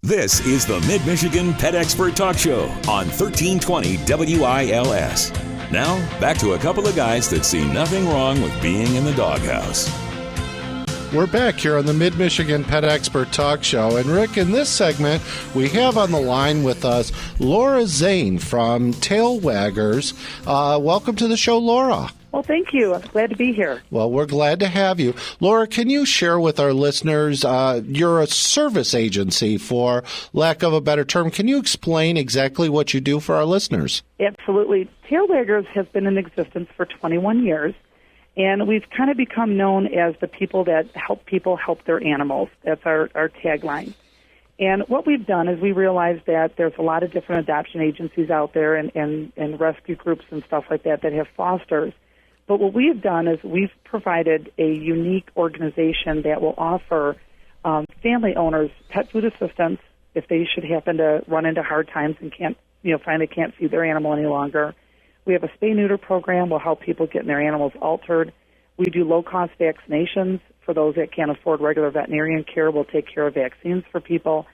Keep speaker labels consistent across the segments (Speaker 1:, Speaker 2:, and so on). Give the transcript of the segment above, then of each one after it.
Speaker 1: This is the Mid-Michigan Pet Expert Talk Show on 1320 WILS. Now, back to a couple of guys that see nothing wrong with being in the doghouse.
Speaker 2: We're back here on the Mid-Michigan Pet Expert Talk Show. And Rick, in this segment, we have on the line with us Laura Zane from Tail Waggers. Welcome to the show, Laura.
Speaker 3: Well, thank you. I'm glad to be here.
Speaker 2: Well, we're glad to have you. Laura, can you share with our listeners, you're a service agency, for lack of a better term. Can you explain exactly what you do for our listeners?
Speaker 3: Absolutely. Tail Waggers has been in existence for 21 years, and we've kind of become known as the people that help people help their animals. That's our tagline. And what we've done is we realized that there's a lot of different adoption agencies out there and rescue groups and stuff like that have fosters. But what we've done is we've provided a unique organization that will offer family owners pet food assistance if they should happen to run into hard times and find they can't feed their animal any longer. We have a spay-neuter program. We'll help people getting their animals altered. We do low-cost vaccinations for those that can't afford regular veterinarian care. We'll take care of vaccines for people.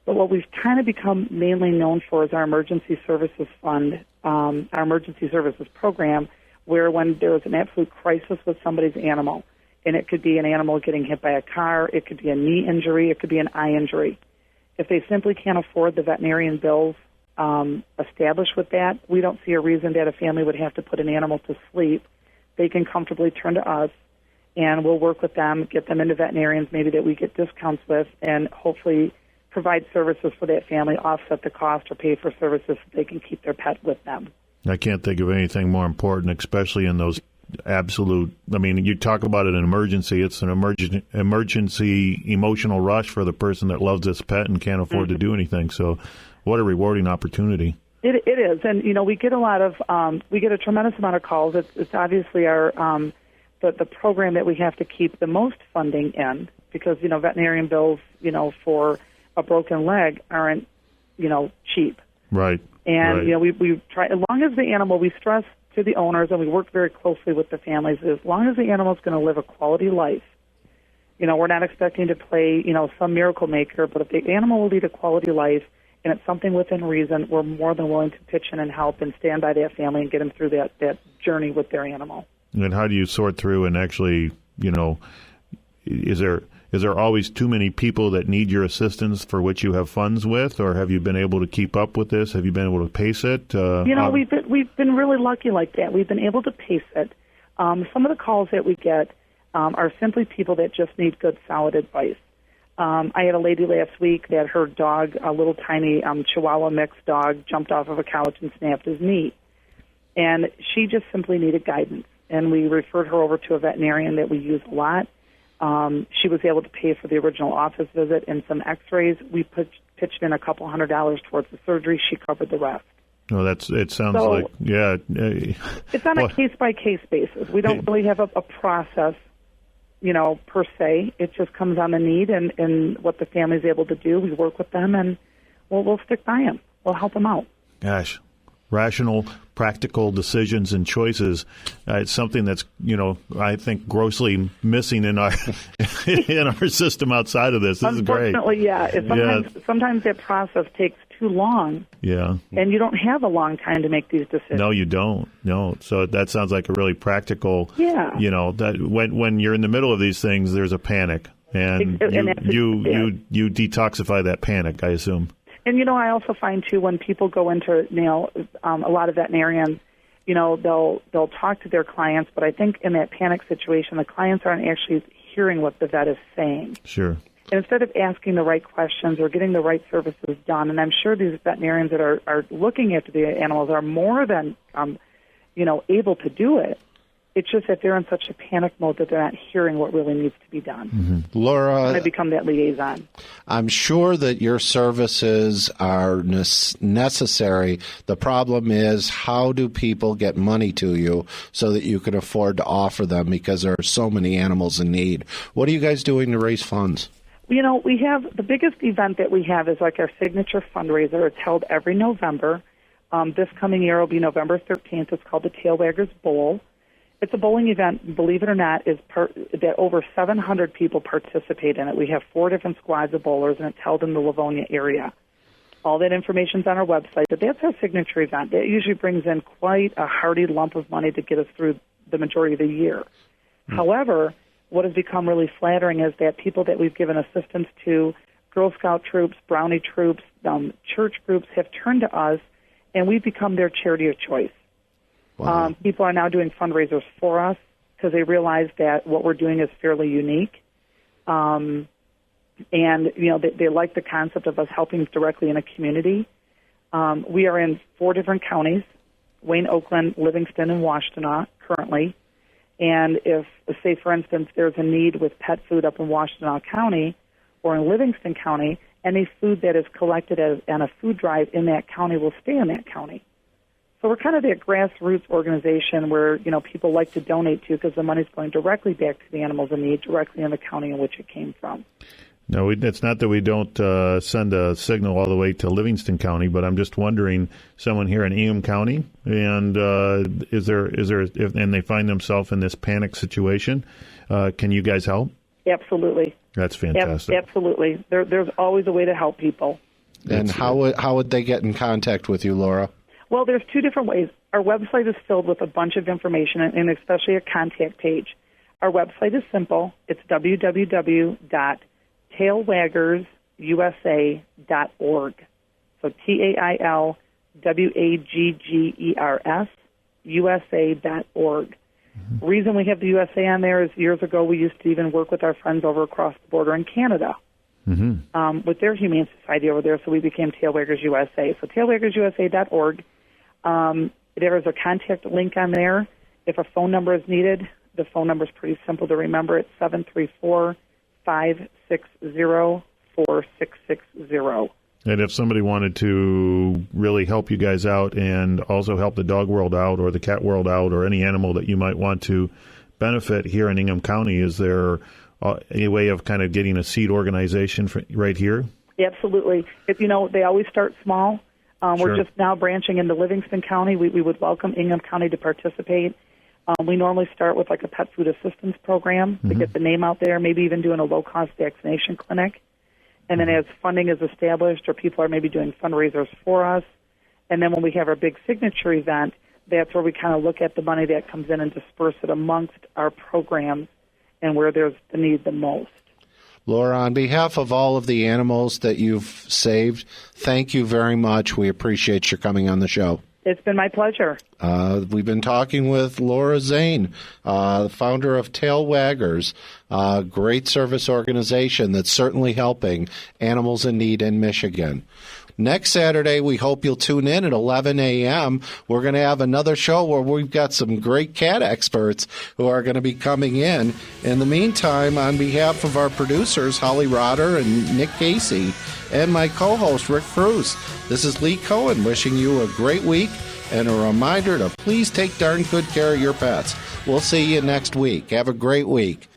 Speaker 3: But what we've kind of become mainly known for is our emergency services fund, our emergency services program, where when there is an absolute crisis with somebody's animal, and it could be an animal getting hit by a car, it could be a knee injury, it could be an eye injury. If they simply can't afford the veterinarian bills established with that, we don't see a reason that a family would have to put an animal to sleep. They can comfortably turn to us, and we'll work with them, get them into veterinarians maybe that we get discounts with, and hopefully provide services for that family, offset the cost, or pay for services so they can keep their pet with them.
Speaker 4: I can't think of anything more important, especially in those absolute, you talk about it an emergency. It's an emergency emotional rush for the person that loves this pet and can't afford to do anything. So what a rewarding opportunity.
Speaker 3: It is. And, we get a tremendous amount of calls. It's obviously our, the program that we have to keep the most funding in because, veterinarian bills, for a broken leg aren't, cheap.
Speaker 4: Right.
Speaker 3: And, we try, as long as the animal, we stress to the owners and we work very closely with the families, as long as the animal is going to live a quality life, we're not expecting to play, some miracle maker, but if the animal will lead a quality life and it's something within reason, we're more than willing to pitch in and help and stand by that family and get them through that journey with their animal.
Speaker 4: And how do you sort through and actually, is there always too many people that need your assistance for which you have funds with, or have you been able to keep up with this? Have you been able to pace it?
Speaker 3: We've been really lucky like that. We've been able to pace it. Some of the calls that we get are simply people that just need good, solid advice. I had a lady last week that her dog, a little tiny Chihuahua mixed dog, jumped off of a couch and snapped his knee. And she just simply needed guidance. And we referred her over to a veterinarian that we use a lot. She was able to pay for the original office visit and some x-rays. We pitched in $200 towards the surgery. She covered the rest.
Speaker 4: Oh, it sounds like, yeah.
Speaker 3: It's on a case-by-case basis. We don't really have a process, per se. It just comes on the need and what the family's able to do. We work with them, and we'll stick by them. We'll help them out.
Speaker 4: Gosh. Rational, practical decisions and choices. It's something that's, I think grossly missing in our in our system outside of this. This is great.
Speaker 3: Unfortunately, yeah. Sometimes that process takes too long.
Speaker 4: Yeah.
Speaker 3: And you don't have a long time to make these decisions.
Speaker 4: No, you don't. No. So that sounds like a really practical.
Speaker 3: Yeah.
Speaker 4: That when you're in the middle of these things, there's a panic, and you detoxify that panic, I assume.
Speaker 3: And, I also find, too, when people go into, a lot of veterinarians, they'll talk to their clients, but I think in that panic situation, the clients aren't actually hearing what the vet is saying.
Speaker 4: Sure.
Speaker 3: And instead of asking the right questions or getting the right services done, and I'm sure these veterinarians that are looking after the animals are more than, able to do it. It's just that they're in such a panic mode that they're not hearing what really needs to be done.
Speaker 2: Mm-hmm. Laura,
Speaker 3: I become that liaison.
Speaker 2: I'm sure that your services are necessary. The problem is, how do people get money to you so that you can afford to offer them, because there are so many animals in need? What are you guys doing to raise funds?
Speaker 3: We have the biggest event that we have is like our signature fundraiser. It's held every November. This coming year will be November 13th. It's called the Tail Waggers Bowl. It's a bowling event, believe it or not, that over 700 people participate in it. We have 4 different squads of bowlers, and it's held in the Livonia area. All that information's on our website, but that's our signature event. It usually brings in quite a hearty lump of money to get us through the majority of the year. However, what has become really flattering is that people that we've given assistance to, Girl Scout troops, Brownie troops, church groups, have turned to us, and we've become their charity of choice.
Speaker 2: Wow.
Speaker 3: People are now doing fundraisers for us because they realize that what we're doing is fairly unique. And, they like the concept of us helping directly in a community. We are in 4 different counties, Wayne, Oakland, Livingston, and Washtenaw currently. And if, say, for instance, there's a need with pet food up in Washtenaw County or in Livingston County, any food that is collected on a food drive in that county will stay in that county. So we're kind of that grassroots organization where, people like to donate to because the money's going directly back to the animals in need, directly in the county in which it came from.
Speaker 4: No, it's not that we don't send a signal all the way to Livingston County, but I'm just wondering, someone here in Ingham County, and and they find themselves in this panic situation, can you guys help?
Speaker 3: Absolutely.
Speaker 4: That's fantastic.
Speaker 3: Absolutely. There's always a way to help people.
Speaker 2: And how would they get in contact with you, Laura?
Speaker 3: Well, there's 2 different ways. Our website is filled with a bunch of information, and especially a contact page. Our website is simple. It's www.tailwaggersusa.org. So TAILWAGGERS USA.org. Mm-hmm. Reason we have the USA on there is years ago we used to even work with our friends over across the border in Canada. Mm-hmm. With their Humane Society over there, so we became Tailwaggers USA. So tailwaggersusa.org. There is a contact link on there. If a phone number is needed, the phone number is pretty simple to remember. It's 734-560-4660.
Speaker 4: And if somebody wanted to really help you guys out and also help the dog world out or the cat world out or any animal that you might want to benefit here in Ingham County, is there a way of kind of getting a seed organization right here?
Speaker 3: Absolutely. They always start small. We're just now branching into Livingston County. We would welcome Ingham County to participate. We normally start with like a pet food assistance program to get the name out there, maybe even doing a low-cost vaccination clinic. And then as funding is established or people are maybe doing fundraisers for us, and then when we have our big signature event, that's where we kind of look at the money that comes in and disperse it amongst our programs and where there's the need the most.
Speaker 2: Laura, on behalf of all of the animals that you've saved, thank you very much. We appreciate your coming on the show.
Speaker 3: It's been my pleasure.
Speaker 2: We've been talking with Laura Zane, the founder of Tail Waggers, a great service organization that's certainly helping animals in need in Michigan. Next Saturday, we hope you'll tune in at 11 a.m. We're going to have another show where we've got some great cat experts who are going to be coming in. In the meantime, on behalf of our producers, Holly Rotter and Nick Casey, and my co-host, Rick Cruz, this is Lee Cohen wishing you a great week and a reminder to please take darn good care of your pets. We'll see you next week. Have a great week.